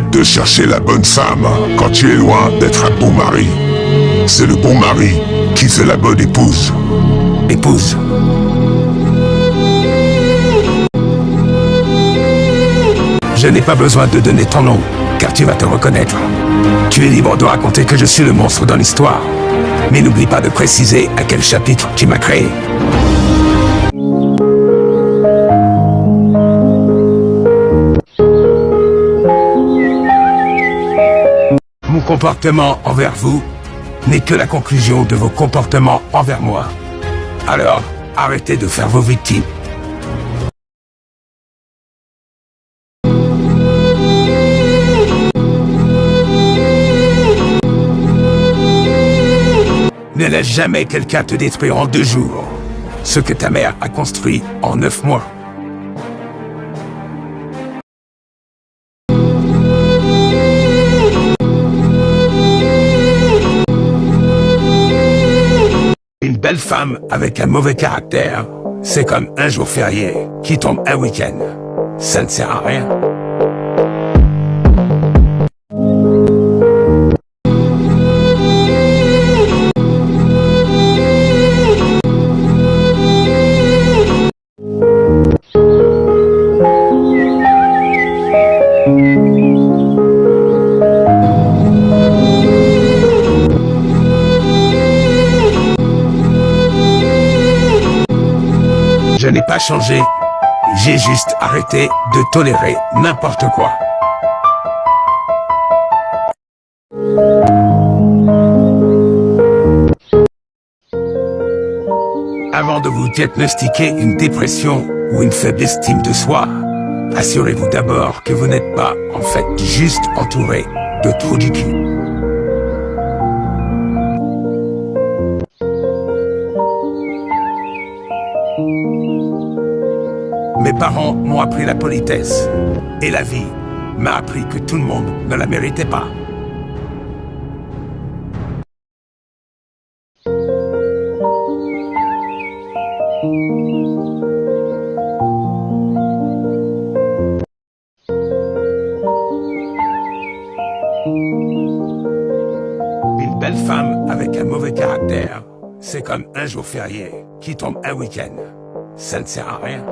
Arrête de chercher la bonne femme quand tu es loin d'être un bon mari. C'est le bon mari qui fait la bonne épouse. Épouse. Je n'ai pas besoin de donner ton nom, car tu vas te reconnaître. Tu es libre de raconter que je suis le monstre dans l'histoire. Mais n'oublie pas de préciser à quel chapitre tu m'as créé. Mon comportement envers vous n'est que la conclusion de vos comportements envers moi. Alors, arrêtez de faire vos victimes. Ne laisse jamais quelqu'un te détruire en 2 jours ce que ta mère a construit en 9 mois. Une belle femme avec un mauvais caractère, c'est comme un jour férié qui tombe un week-end. Ça ne sert à rien. Je n'ai pas changé, j'ai juste arrêté de tolérer n'importe quoi. Avant de vous diagnostiquer une dépression ou une faible estime de soi, assurez-vous d'abord que vous n'êtes pas, en fait, juste entouré de trous du cul. Mes parents m'ont appris la politesse, et la vie m'a appris que tout le monde ne la méritait pas. Une belle femme avec un mauvais caractère, c'est comme un jour férié qui tombe un week-end. Ça ne sert à rien.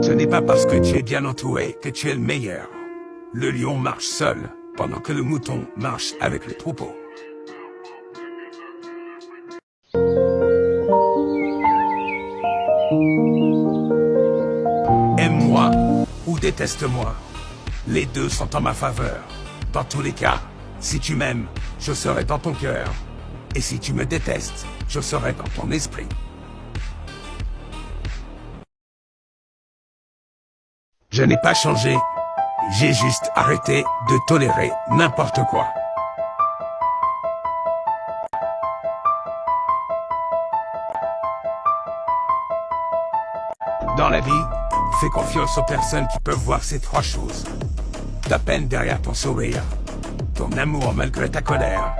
Ce n'est pas parce que tu es bien entouré que tu es le meilleur. Le lion marche seul, pendant que le mouton marche avec le troupeau. Aime-moi ou déteste-moi. Les deux sont en ma faveur. Dans tous les cas, si tu m'aimes, je serai dans ton cœur. Et si tu me détestes, je serai dans ton esprit. Je n'ai pas changé, j'ai juste arrêté de tolérer n'importe quoi. Dans la vie, fais confiance aux personnes qui peuvent voir ces 3 choses. Ta peine derrière ton sourire, ton amour malgré ta colère,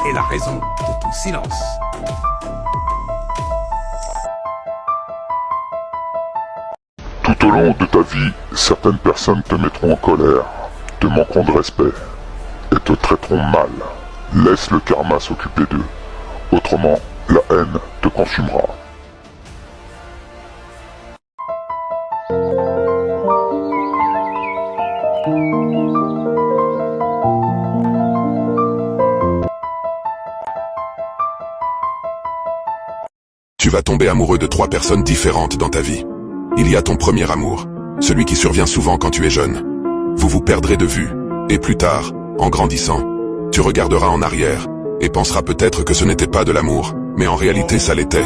et la raison de ton silence. Tout au long de ta vie, certaines personnes te mettront en colère, te manqueront de respect et te traiteront mal. Laisse le karma s'occuper d'eux. Autrement, la haine te consumera. Tu vas tomber amoureux de 3 personnes différentes dans ta vie. Il y a ton premier amour, celui qui survient souvent quand tu es jeune. Vous vous perdrez de vue, et plus tard, en grandissant, tu regarderas en arrière, et penseras peut-être que ce n'était pas de l'amour, mais en réalité ça l'était.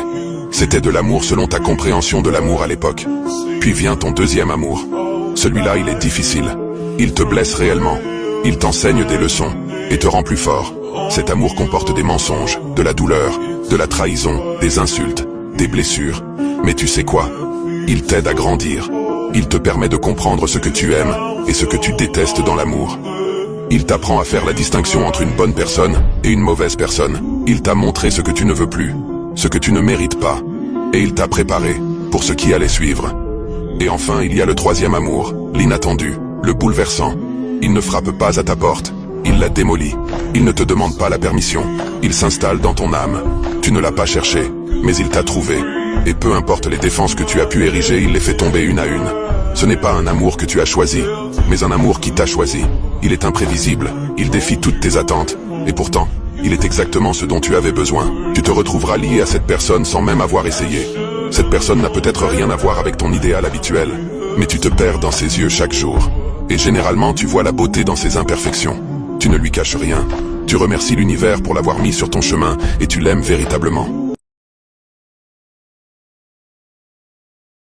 C'était de l'amour selon ta compréhension de l'amour à l'époque. Puis vient ton deuxième amour. Celui-là, il est difficile. Il te blesse réellement. Il t'enseigne des leçons, et te rend plus fort. Cet amour comporte des mensonges, de la douleur, de la trahison, des insultes, des blessures. Mais tu sais quoi ? Il t'aide à grandir. Il te permet de comprendre ce que tu aimes et ce que tu détestes dans l'amour. Il t'apprend à faire la distinction entre une bonne personne et une mauvaise personne. Il t'a montré ce que tu ne veux plus. ce que tu ne mérites pas. Et il t'a préparé pour ce qui allait suivre. Et enfin, il y a le troisième amour, l'inattendu, le bouleversant. Il ne frappe pas à ta porte, il la démolit. Il ne te demande pas la permission, il s'installe dans ton âme. Tu ne l'as pas cherché, mais il t'a trouvé. Et peu importe les défenses que tu as pu ériger, il les fait tomber une à une. Ce n'est pas un amour que tu as choisi, mais un amour qui t'a choisi. Il est imprévisible, il défie toutes tes attentes. Et pourtant, il est exactement ce dont tu avais besoin. Tu te retrouveras lié à cette personne sans même avoir essayé. Cette personne n'a peut-être rien à voir avec ton idéal habituel, mais tu te perds dans ses yeux chaque jour. Et généralement, tu vois la beauté dans ses imperfections. Tu ne lui caches rien. Tu remercies l'univers pour l'avoir mis sur ton chemin et tu l'aimes véritablement.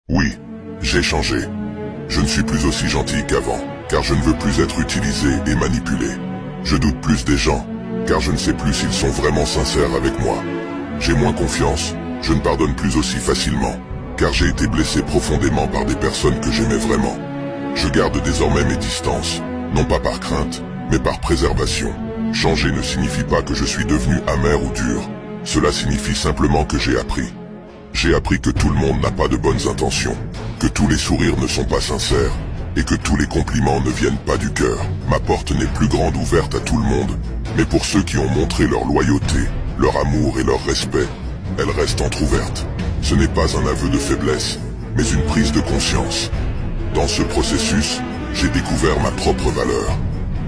Oui, j'ai changé. Je ne suis plus aussi gentil qu'avant, car je ne veux plus être utilisé et manipulé. Je doute plus des gens, car je ne sais plus s'ils sont vraiment sincères avec moi. J'ai moins confiance, je ne pardonne plus aussi facilement, car j'ai été blessé profondément par des personnes que j'aimais vraiment. Je garde désormais mes distances, non pas par crainte, mais par préservation. Changer ne signifie pas que je suis devenu amer ou dur. Cela signifie simplement que j'ai appris. J'ai appris que tout le monde n'a pas de bonnes intentions, que tous les sourires ne sont pas sincères, et que tous les compliments ne viennent pas du cœur. Ma porte n'est plus grande ouverte à tout le monde, mais pour ceux qui ont montré leur loyauté, leur amour et leur respect, elle reste entrouverte. Ce n'est pas un aveu de faiblesse, mais une prise de conscience. Dans ce processus, j'ai découvert ma propre valeur.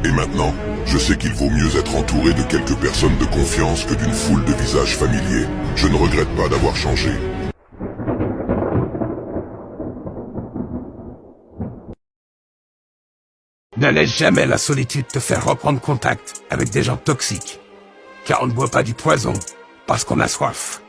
Et maintenant, je sais qu'il vaut mieux être entouré de quelques personnes de confiance que d'une foule de visages familiers. Je ne regrette pas d'avoir changé. Ne laisse jamais la solitude te faire reprendre contact avec des gens toxiques. Car on ne boit pas du poison parce qu'on a soif.